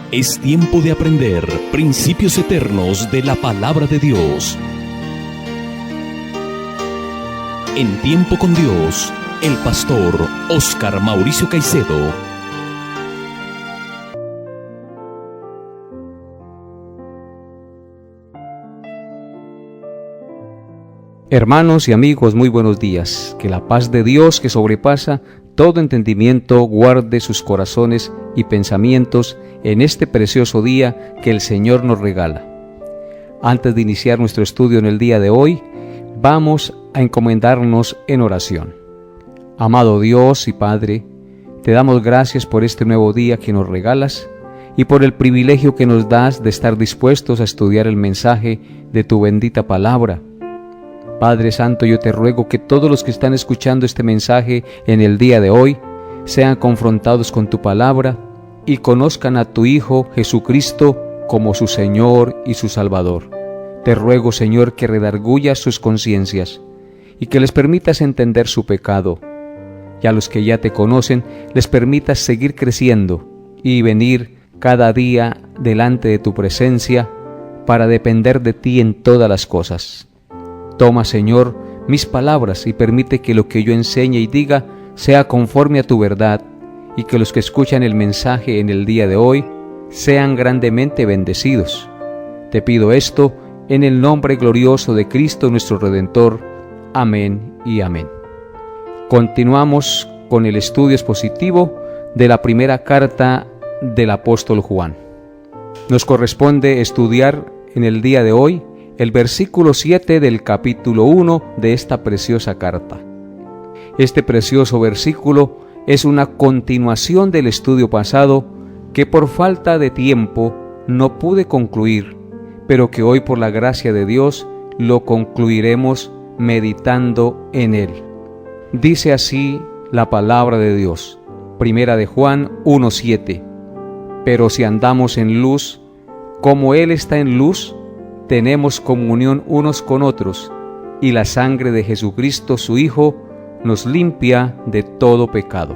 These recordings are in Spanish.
Es tiempo de aprender principios eternos de la palabra de Dios. En Tiempo con Dios, el pastor Óscar Mauricio Caicedo. Hermanos y amigos, muy buenos días. Que la paz de Dios, que sobrepasa todo entendimiento, guarde sus corazones y pensamientos en este precioso día que el Señor nos regala. Antes de iniciar nuestro estudio en el día de hoy, vamos a encomendarnos en oración. Amado Dios y Padre, te damos gracias por este nuevo día que nos regalas y por el privilegio que nos das de estar dispuestos a estudiar el mensaje de tu bendita palabra. Padre Santo, yo te ruego que todos los que están escuchando este mensaje en el día de hoy sean confrontados con tu palabra y conozcan a tu Hijo Jesucristo como su Señor y su Salvador. Te ruego, Señor, que redargullas sus conciencias y que les permitas entender su pecado. Y a los que ya te conocen, les permitas seguir creciendo y venir cada día delante de tu presencia para depender de ti en todas las cosas. Toma, Señor, mis palabras y permite que lo que yo enseñe y diga sea conforme a tu verdad y que los que escuchan el mensaje en el día de hoy sean grandemente bendecidos. Te pido esto en el nombre glorioso de Cristo nuestro Redentor. Amén y amén. Continuamos con el estudio expositivo de la primera carta del apóstol Juan. Nos corresponde estudiar en el día de hoy el versículo 7 del capítulo 1 de esta preciosa carta. Este precioso versículo es una continuación del estudio pasado que por falta de tiempo no pude concluir, pero que hoy por la gracia de Dios lo concluiremos meditando en él. Dice así la palabra de Dios, Primera de Juan 1:7. Pero si andamos en luz, como Él está en luz, tenemos comunión unos con otros, y la sangre de Jesucristo, su Hijo, nos limpia de todo pecado.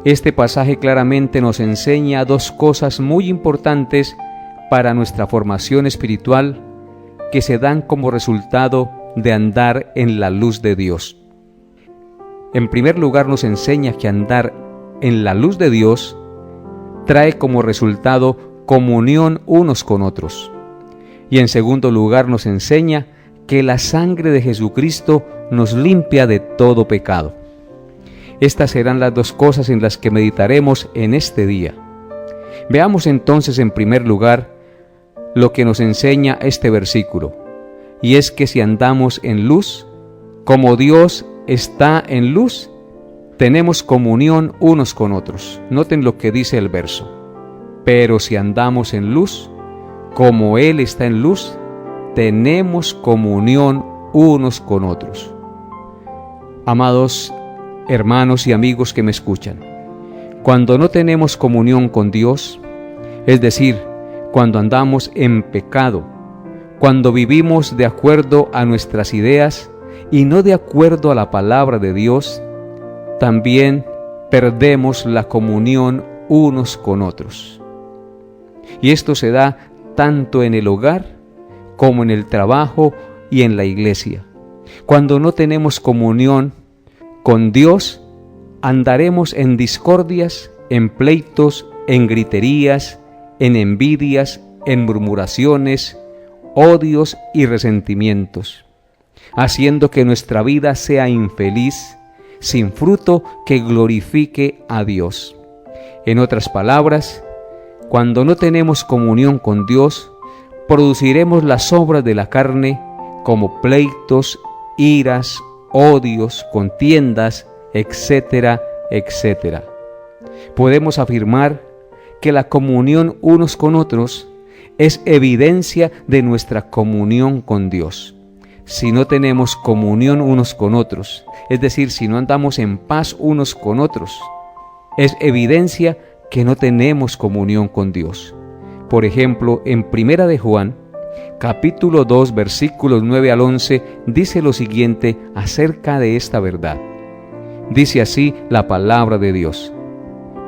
Este pasaje claramente nos enseña dos cosas muy importantes para nuestra formación espiritual que se dan como resultado de andar en la luz de Dios. En primer lugar, nos enseña que andar en la luz de Dios trae como resultado comunión unos con otros. Y en segundo lugar nos enseña que la sangre de Jesucristo nos limpia de todo pecado. Estas serán las dos cosas en las que meditaremos en este día. Veamos entonces en primer lugar lo que nos enseña este versículo, y es que si andamos en luz, como Dios está en luz, tenemos comunión unos con otros. Noten lo que dice el verso. Pero si andamos en luz, como Él está en luz, tenemos comunión unos con otros. Amados hermanos y amigos que me escuchan, cuando no tenemos comunión con Dios, es decir, cuando andamos en pecado, cuando vivimos de acuerdo a nuestras ideas y no de acuerdo a la palabra de Dios, también perdemos la comunión unos con otros. Y esto se da tanto en el hogar como en el trabajo y en la iglesia. Cuando no tenemos comunión con Dios, andaremos en discordias, en pleitos, en griterías, en envidias, en murmuraciones, odios y resentimientos, haciendo que nuestra vida sea infeliz, sin fruto que glorifique a Dios. En otras palabras, cuando no tenemos comunión con Dios, produciremos las obras de la carne como pleitos, iras, odios, contiendas, etcétera, etcétera. Podemos afirmar que la comunión unos con otros es evidencia de nuestra comunión con Dios. Si no tenemos comunión unos con otros, es decir, si no andamos en paz unos con otros, es evidencia que no tenemos comunión con Dios. Por ejemplo, en Primera de Juan, capítulo 2, versículos 9 al 11, dice lo siguiente acerca de esta verdad. Dice así la palabra de Dios.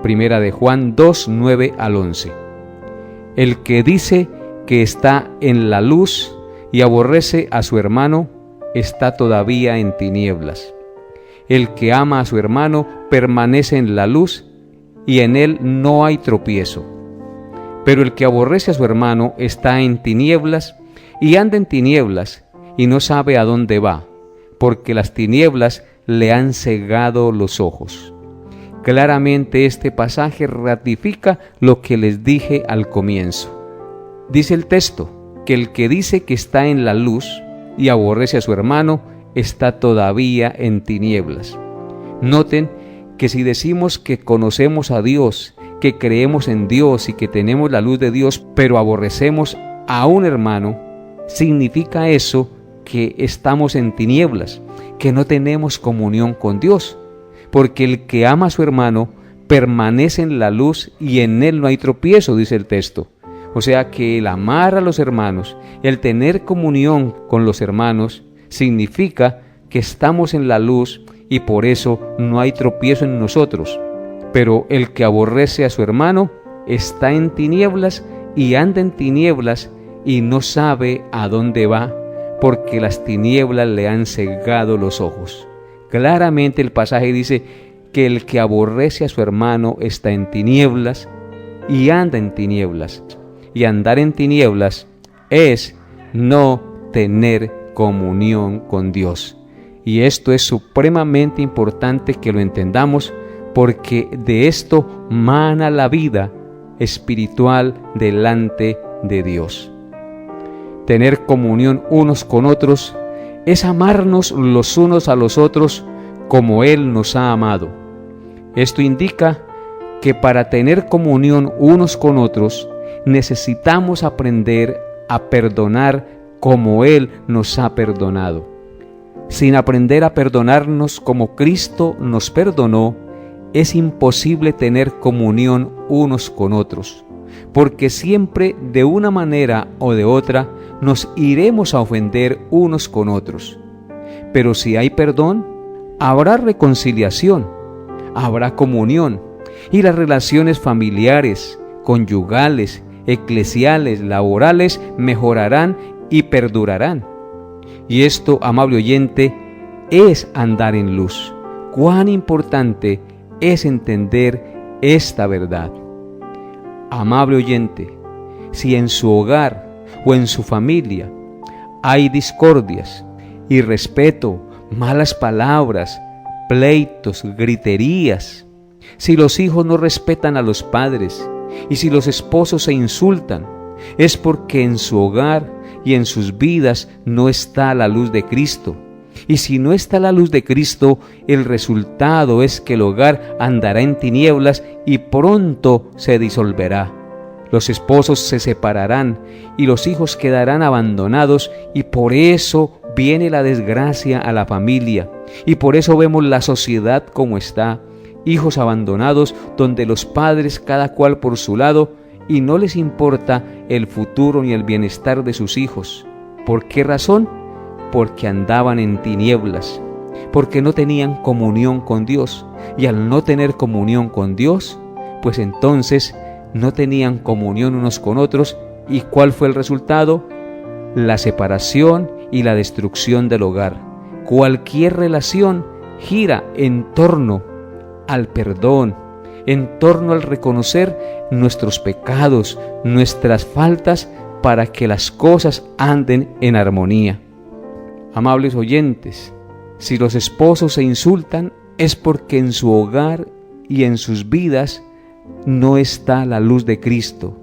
Primera de Juan 2, 9 al 11. El que dice que está en la luz y aborrece a su hermano, está todavía en tinieblas. El que ama a su hermano permanece en la luz y en él no hay tropiezo. Pero el que aborrece a su hermano está en tinieblas y anda en tinieblas y no sabe a dónde va, porque las tinieblas le han cegado los ojos. Claramente este pasaje ratifica lo que les dije al comienzo. Dice el texto que el que dice que está en la luz y aborrece a su hermano está todavía en tinieblas. Noten que si decimos que conocemos a Dios, que creemos en Dios y que tenemos la luz de Dios, pero aborrecemos a un hermano, significa eso que estamos en tinieblas, que no tenemos comunión con Dios, porque el que ama a su hermano permanece en la luz y en él no hay tropiezo, dice el texto. O sea que el amar a los hermanos, el tener comunión con los hermanos, significa que estamos en la luz y por eso no hay tropiezo en nosotros. Pero el que aborrece a su hermano está en tinieblas y anda en tinieblas y no sabe a dónde va, porque las tinieblas le han cegado los ojos. Claramente el pasaje dice que el que aborrece a su hermano está en tinieblas y anda en tinieblas. Y andar en tinieblas es no tener comunión con Dios. Y esto es supremamente importante que lo entendamos, porque de esto mana la vida espiritual delante de Dios. Tener comunión unos con otros es amarnos los unos a los otros como Él nos ha amado. Esto indica que para tener comunión unos con otros necesitamos aprender a perdonar como Él nos ha perdonado. Sin aprender a perdonarnos como Cristo nos perdonó, es imposible tener comunión unos con otros, porque siempre de una manera o de otra nos iremos a ofender unos con otros. Pero si hay perdón, habrá reconciliación, habrá comunión, y las relaciones familiares, conyugales, eclesiales, laborales mejorarán y perdurarán. Y esto, amable oyente, es andar en luz. Cuán importante es entender esta verdad. Amable oyente, si en su hogar o en su familia hay discordias, irrespeto, malas palabras, pleitos, griterías, si los hijos no respetan a los padres y si los esposos se insultan, es porque en su hogar y en sus vidas no está la luz de Cristo. Y si no está la luz de Cristo, el resultado es que el hogar andará en tinieblas y pronto se disolverá. Los esposos se separarán y los hijos quedarán abandonados, y por eso viene la desgracia a la familia. Y por eso vemos la sociedad como está, hijos abandonados donde los padres cada cual por su lado y no les importa el futuro ni el bienestar de sus hijos. ¿Por qué razón? Porque andaban en tinieblas, porque no tenían comunión con Dios, y al no tener comunión con Dios, pues entonces no tenían comunión unos con otros. ¿Y cuál fue el resultado? La separación y la destrucción del hogar. Cualquier relación gira en torno al perdón, en torno al reconocer nuestros pecados, nuestras faltas, para que las cosas anden en armonía. Amables oyentes, si los esposos se insultan es porque en su hogar y en sus vidas no está la luz de Cristo.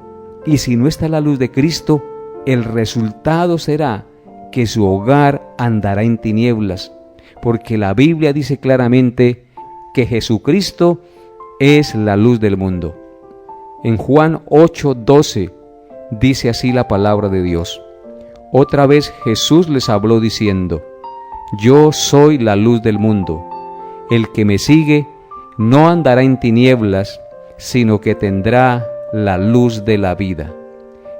Y si no está la luz de Cristo, el resultado será que su hogar andará en tinieblas, porque la Biblia dice claramente que Jesucristo es la luz del mundo. En Juan 8:12 dice así la palabra de Dios. Otra vez Jesús les habló diciendo: Yo soy la luz del mundo. El que me sigue no andará en tinieblas, sino que tendrá la luz de la vida.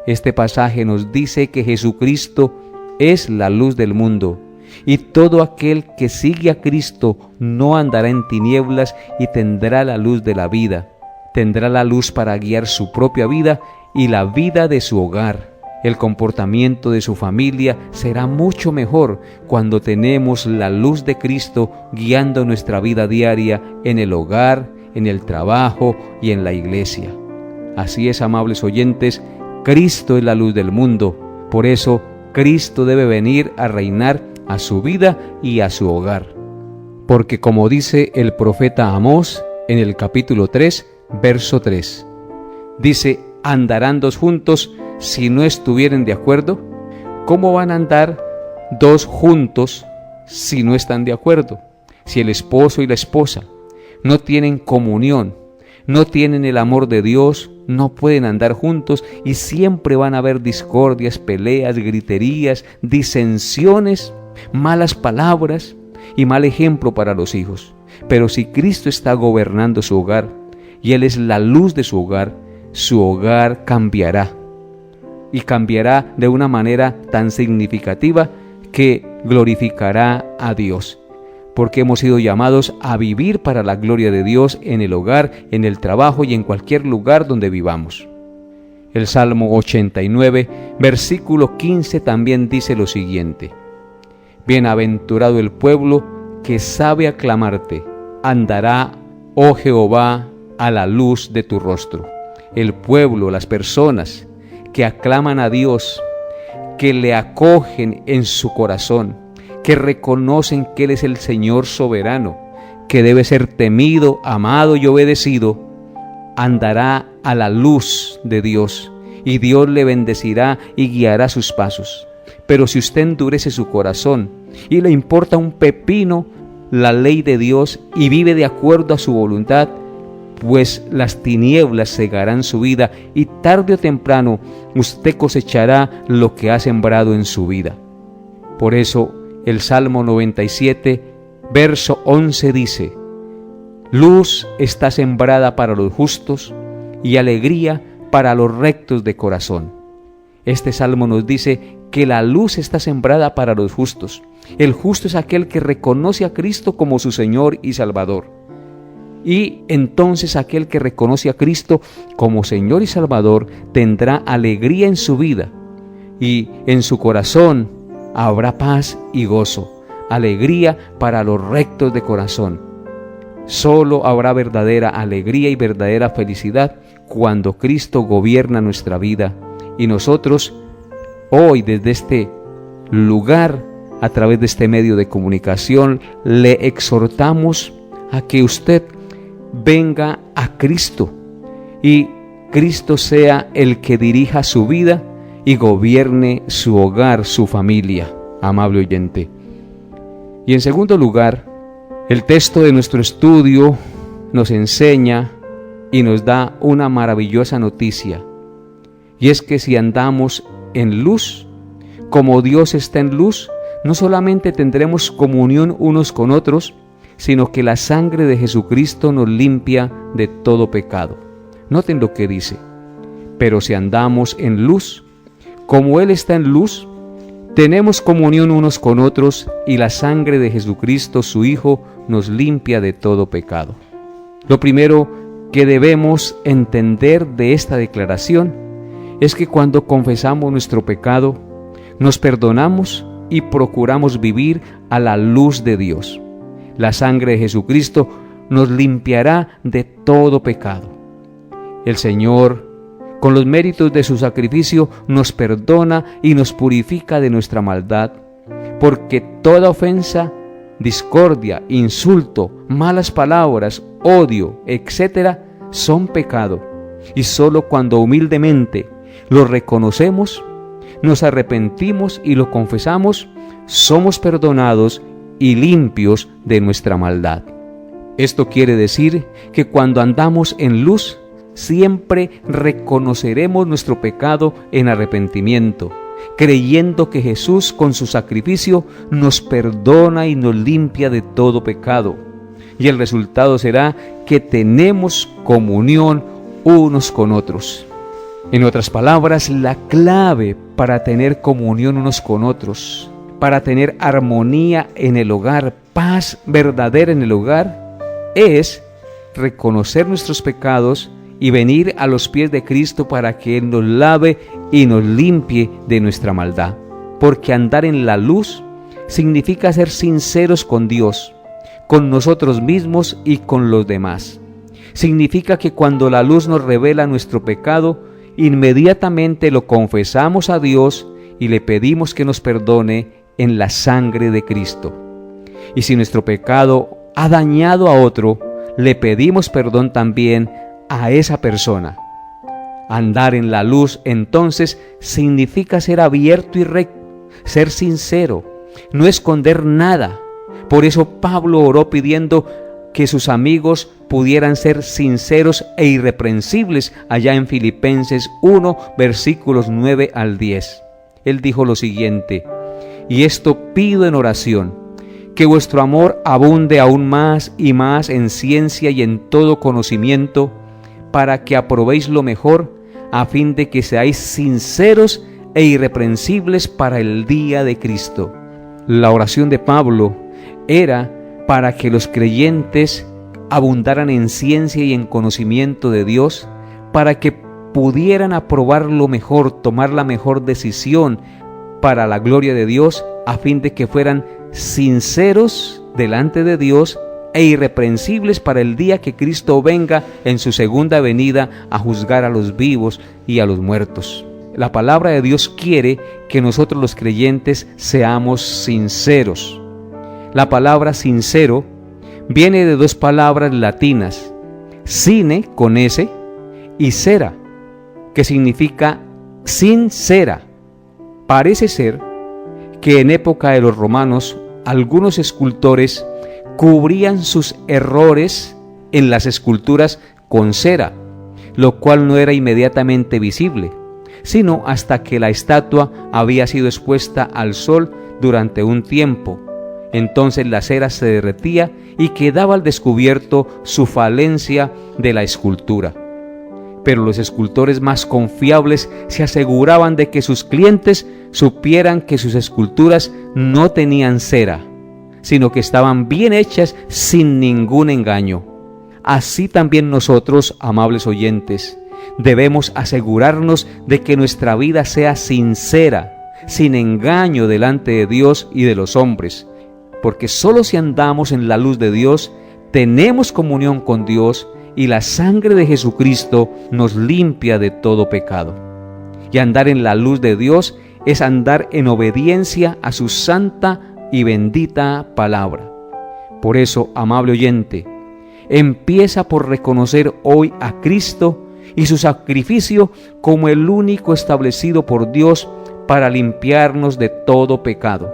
Este pasaje nos dice que Jesucristo es la luz del mundo, y todo aquel que sigue a Cristo no andará en tinieblas y tendrá la luz de la vida. Tendrá la luz para guiar su propia vida y la vida de su hogar. El comportamiento de su familia será mucho mejor cuando tenemos la luz de Cristo guiando nuestra vida diaria en el hogar, en el trabajo y en la iglesia. Así es, amables oyentes, Cristo es la luz del mundo. Por eso, Cristo debe venir a reinar a su vida y a su hogar. Porque como dice el profeta Amós en el capítulo 3, verso 3, dice: ¿andarán dos juntos si no estuvieren de acuerdo? ¿Cómo van a andar dos juntos si no están de acuerdo? Si el esposo y la esposa no tienen comunión, no tienen el amor de Dios, no pueden andar juntos y siempre van a haber discordias, peleas, griterías, disensiones, malas palabras y mal ejemplo para los hijos. Pero si Cristo está gobernando su hogar y Él es la luz de su hogar cambiará. Y cambiará de una manera tan significativa que glorificará a Dios. Porque hemos sido llamados a vivir para la gloria de Dios en el hogar, en el trabajo y en cualquier lugar donde vivamos. El Salmo 89, versículo 15 también dice lo siguiente: Bienaventurado el pueblo que sabe aclamarte, andará, oh Jehová, a la luz de tu rostro. El pueblo, las personas que aclaman a Dios, que le acogen en su corazón, que reconocen que Él es el Señor soberano, que debe ser temido, amado y obedecido, andará a la luz de Dios y Dios le bendecirá y guiará sus pasos. Pero si usted endurece su corazón y le importa un pepino la ley de Dios y vive de acuerdo a su voluntad, pues las tinieblas cegarán su vida y tarde o temprano usted cosechará lo que ha sembrado en su vida. Por eso el Salmo 97, verso 11 dice: Luz está sembrada para los justos y alegría para los rectos de corazón. Este salmo nos dice que la luz está sembrada para los justos. El justo es aquel que reconoce a Cristo como su Señor y Salvador. Y entonces aquel que reconoce a Cristo como Señor y Salvador tendrá alegría en su vida y en su corazón habrá paz y gozo, alegría para los rectos de corazón. Solo habrá verdadera alegría y verdadera felicidad cuando Cristo gobierna nuestra vida y nosotros hoy desde este lugar, a través de este medio de comunicación, le exhortamos a que usted venga a Cristo y Cristo sea el que dirija su vida y gobierne su hogar, su familia, amable oyente. Y en segundo lugar, el texto de nuestro estudio nos enseña y nos da una maravillosa noticia, y es que si andamos en luz, como Dios está en luz, no solamente tendremos comunión unos con otros, sino que la sangre de Jesucristo nos limpia de todo pecado. Noten lo que dice: pero si andamos en luz, como Él está en luz, tenemos comunión unos con otros y la sangre de Jesucristo, su Hijo, nos limpia de todo pecado. Lo primero que debemos entender de esta declaración es que cuando confesamos nuestro pecado, nos perdonamos y procuramos vivir a la luz de Dios. La sangre de Jesucristo nos limpiará de todo pecado. El Señor, con los méritos de su sacrificio, nos perdona y nos purifica de nuestra maldad, porque toda ofensa, discordia, insulto, malas palabras, odio, etc., son pecado. Y solo cuando humildemente lo reconocemos, nos arrepentimos y lo confesamos, somos perdonados y limpios de nuestra maldad. Esto quiere decir que cuando andamos en luz, siempre reconoceremos nuestro pecado en arrepentimiento, creyendo que Jesús con su sacrificio nos perdona y nos limpia de todo pecado. Y el resultado será que tenemos comunión unos con otros. En otras palabras, la clave para tener comunión unos con otros, para tener armonía en el hogar, paz verdadera en el hogar, es reconocer nuestros pecados y venir a los pies de Cristo para que Él nos lave y nos limpie de nuestra maldad. Porque andar en la luz significa ser sinceros con Dios, con nosotros mismos y con los demás. Significa que cuando la luz nos revela nuestro pecado, inmediatamente lo confesamos a Dios y le pedimos que nos perdone en la sangre de Cristo. Y si nuestro pecado ha dañado a otro, le pedimos perdón también a esa persona. Andar en la luz, entonces, significa ser abierto y recto, ser sincero, no esconder nada. Por eso Pablo oró pidiendo que sus amigos pudieran ser sinceros e irreprensibles allá en Filipenses 1, versículos 9 al 10. Él dijo lo siguiente: y esto pido en oración, que vuestro amor abunde aún más y más en ciencia y en todo conocimiento, para que aprobéis lo mejor, a fin de que seáis sinceros e irreprensibles para el día de Cristo. La oración de Pablo era para que los creyentes abundaran en ciencia y en conocimiento de Dios, para que pudieran aprobar lo mejor, tomar la mejor decisión para la gloria de Dios, a fin de que fueran sinceros delante de Dios e irreprensibles para el día que Cristo venga en su segunda venida a juzgar a los vivos y a los muertos. La palabra de Dios quiere que nosotros los creyentes seamos sinceros. La palabra sincero viene de dos palabras latinas, sine con S y cera, que significa sincera. Parece ser que en época de los romanos algunos escultores cubrían sus errores en las esculturas con cera, lo cual no era inmediatamente visible, sino hasta que la estatua había sido expuesta al sol durante un tiempo. Entonces la cera se derretía y quedaba al descubierto su falencia de la escultura. Pero los escultores más confiables se aseguraban de que sus clientes supieran que sus esculturas no tenían cera, sino que estaban bien hechas sin ningún engaño. Así también nosotros, amables oyentes, debemos asegurarnos de que nuestra vida sea sincera, sin engaño delante de Dios y de los hombres, porque solo si andamos en la luz de Dios, tenemos comunión con Dios y la sangre de Jesucristo nos limpia de todo pecado. Y andar en la luz de Dios es andar en obediencia a su santa y bendita palabra. Por eso, amable oyente, empieza por reconocer hoy a Cristo y su sacrificio como el único establecido por Dios para limpiarnos de todo pecado.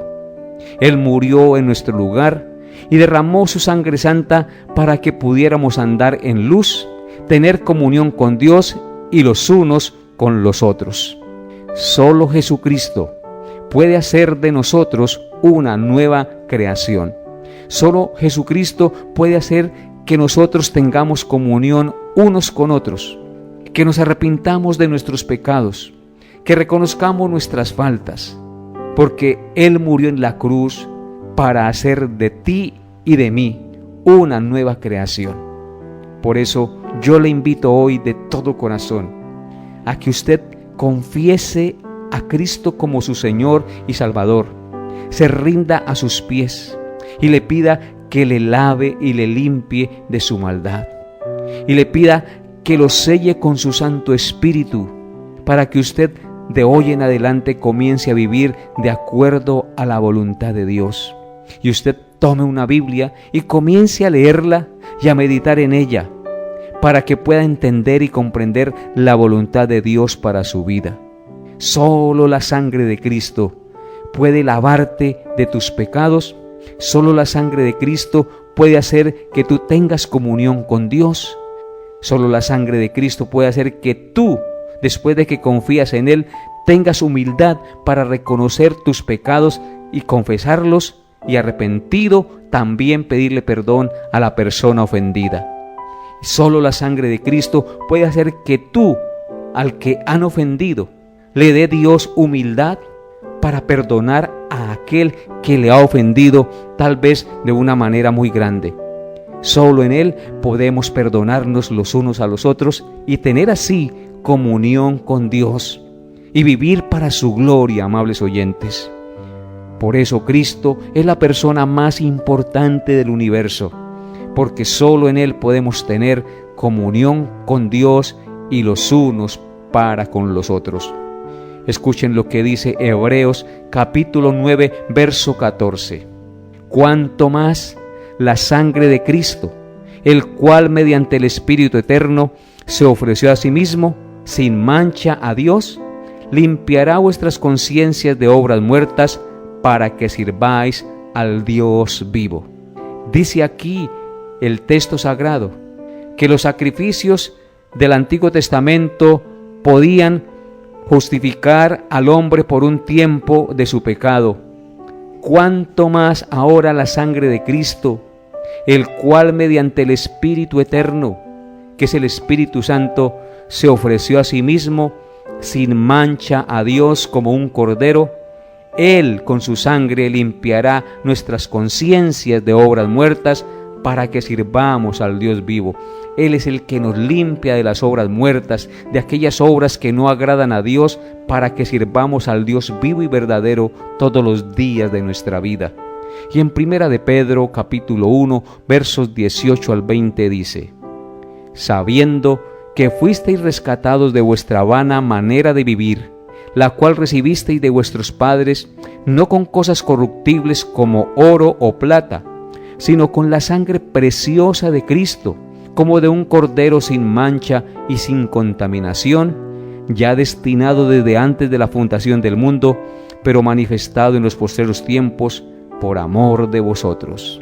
Él murió en nuestro lugar y derramó su sangre santa para que pudiéramos andar en luz, tener comunión con Dios y los unos con los otros. Solo Jesucristo puede hacer de nosotros una nueva creación. Solo Jesucristo puede hacer que nosotros tengamos comunión unos con otros, que nos arrepintamos de nuestros pecados, que reconozcamos nuestras faltas, porque Él murió en la cruz para hacer de ti y de mí una nueva creación. Por eso yo le invito hoy de todo corazón a que usted confiese a Cristo como su Señor y Salvador, se rinda a sus pies y le pida que le lave y le limpie de su maldad, y le pida que lo selle con su Santo Espíritu, para que usted de hoy en adelante comience a vivir de acuerdo a la voluntad de Dios. Y usted tome una Biblia y comience a leerla y a meditar en ella, para que pueda entender y comprender la voluntad de Dios para su vida. Solo la sangre de Cristo puede lavarte de tus pecados. Solo la sangre de Cristo puede hacer que tú tengas comunión con Dios. Solo la sangre de Cristo puede hacer que tú, después de que confías en Él, tengas humildad para reconocer tus pecados y confesarlos, y arrepentido también pedirle perdón a la persona ofendida. Solo la sangre de Cristo puede hacer que tú, al que han ofendido, le dé Dios humildad para perdonar a aquel que le ha ofendido, tal vez de una manera muy grande. Solo en Él podemos perdonarnos los unos a los otros y tener así comunión con Dios y vivir para su gloria, amables oyentes. Por eso Cristo es la persona más importante del universo, porque solo en Él podemos tener comunión con Dios y los unos para con los otros. Escuchen lo que dice Hebreos capítulo 9, verso 14. Cuanto más la sangre de Cristo, el cual mediante el Espíritu Eterno se ofreció a sí mismo sin mancha a Dios, limpiará vuestras conciencias de obras muertas para que sirváis al Dios vivo. Dice aquí el texto sagrado que los sacrificios del Antiguo Testamento podían justificar al hombre por un tiempo de su pecado. Cuánto más ahora la sangre de Cristo, el cual mediante el Espíritu Eterno, que es el Espíritu Santo, se ofreció a sí mismo sin mancha a Dios como un cordero. Él con su sangre limpiará nuestras conciencias de obras muertas para que sirvamos al Dios vivo. Él es el que nos limpia de las obras muertas, de aquellas obras que no agradan a Dios, para que sirvamos al Dios vivo y verdadero todos los días de nuestra vida. Y en Primera de Pedro capítulo 1 versos 18 al 20 dice: sabiendo que fuisteis rescatados de vuestra vana manera de vivir, la cual recibisteis de vuestros padres, no con cosas corruptibles como oro o plata, sino con la sangre preciosa de Cristo, como de un cordero sin mancha y sin contaminación, ya destinado desde antes de la fundación del mundo, pero manifestado en los postreros tiempos por amor de vosotros.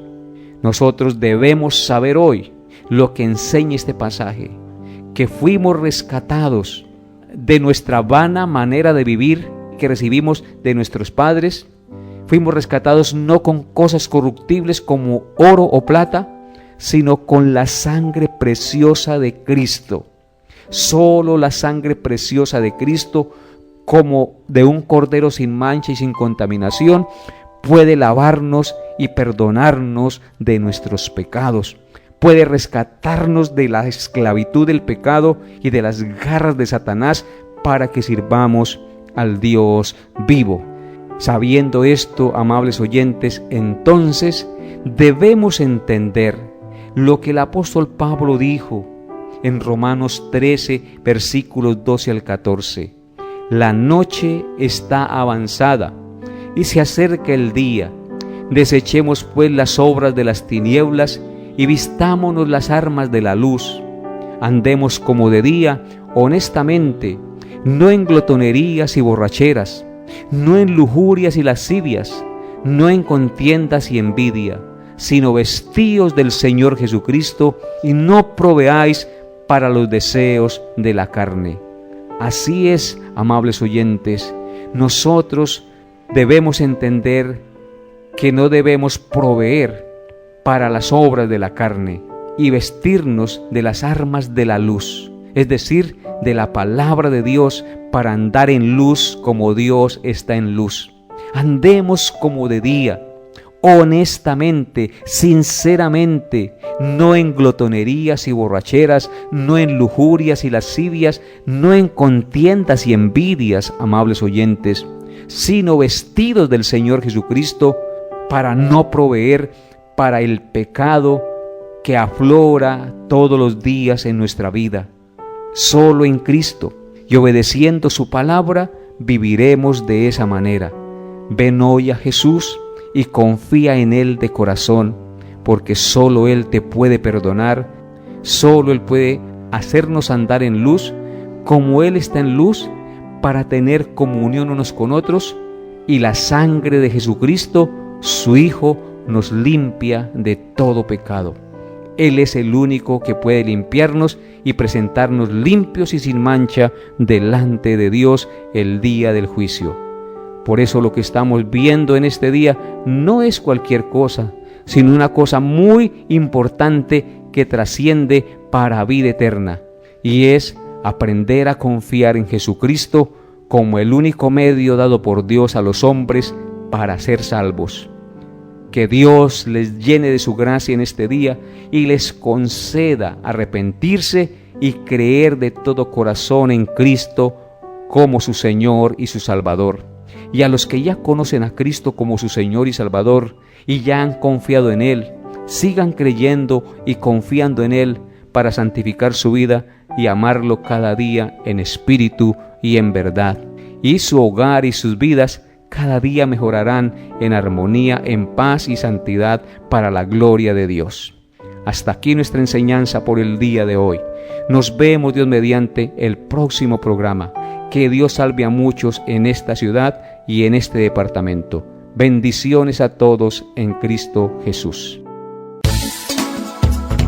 Nosotros debemos saber hoy lo que enseña este pasaje, que fuimos rescatados de nuestra vana manera de vivir que recibimos de nuestros padres. Fuimos rescatados no con cosas corruptibles como oro o plata, sino con la sangre preciosa de Cristo. Solo la sangre preciosa de Cristo, como de un cordero sin mancha y sin contaminación, puede lavarnos y perdonarnos de nuestros pecados. Puede rescatarnos de la esclavitud del pecado y de las garras de Satanás para que sirvamos al Dios vivo. Sabiendo esto, amables oyentes, entonces debemos entender lo que el apóstol Pablo dijo en Romanos 13, versículos 12 al 14. La noche está avanzada y se acerca el día. Desechemos pues las obras de las tinieblas y vistámonos las armas de la luz. Andemos como de día, honestamente, no en glotonerías y borracheras, no en lujurias y lascivias, no en contiendas y envidia, sino vestíos del Señor Jesucristo y no proveáis para los deseos de la carne. Así es, amables oyentes, nosotros debemos entender que no debemos proveer para las obras de la carne y vestirnos de las armas de la luz, es decir, de la palabra de Dios, para andar en luz como Dios está en luz. Andemos como de día, honestamente, sinceramente, no en glotonerías y borracheras, no en lujurias y lascivias, no en contiendas y envidias, amables oyentes, sino vestidos del Señor Jesucristo, para no proveer para el pecado que aflora todos los días en nuestra vida. Solo en Cristo y obedeciendo su palabra viviremos de esa manera. Ven hoy a Jesús y confía en Él de corazón, porque solo Él te puede perdonar, solo Él puede hacernos andar en luz como Él está en luz, para tener comunión unos con otros, y la sangre de Jesucristo, su Hijo, nos limpia de todo pecado. Él es el único que puede limpiarnos y presentarnos limpios y sin mancha delante de Dios el día del juicio. Por eso lo que estamos viendo en este día no es cualquier cosa, sino una cosa muy importante que trasciende para vida eterna, y es aprender a confiar en Jesucristo como el único medio dado por Dios a los hombres para ser salvos. Que Dios les llene de su gracia en este día y les conceda arrepentirse y creer de todo corazón en Cristo como su Señor y su Salvador. Y a los que ya conocen a Cristo como su Señor y Salvador y ya han confiado en Él, sigan creyendo y confiando en Él para santificar su vida y amarlo cada día en espíritu y en verdad. Y su hogar y sus vidas cada día mejorarán en armonía, en paz y santidad para la gloria de Dios. Hasta aquí nuestra enseñanza por el día de hoy. Nos vemos, Dios mediante, el próximo programa. Que Dios salve a muchos en esta ciudad y en este departamento. Bendiciones a todos en Cristo Jesús.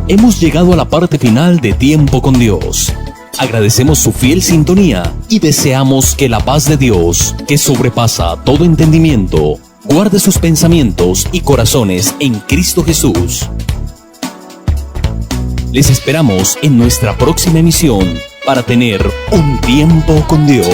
Hemos llegado a la parte final de Tiempo con Dios. Agradecemos su fiel sintonía y deseamos que la paz de Dios, que sobrepasa todo entendimiento, guarde sus pensamientos y corazones en Cristo Jesús. Les esperamos en nuestra próxima emisión para tener un tiempo con Dios.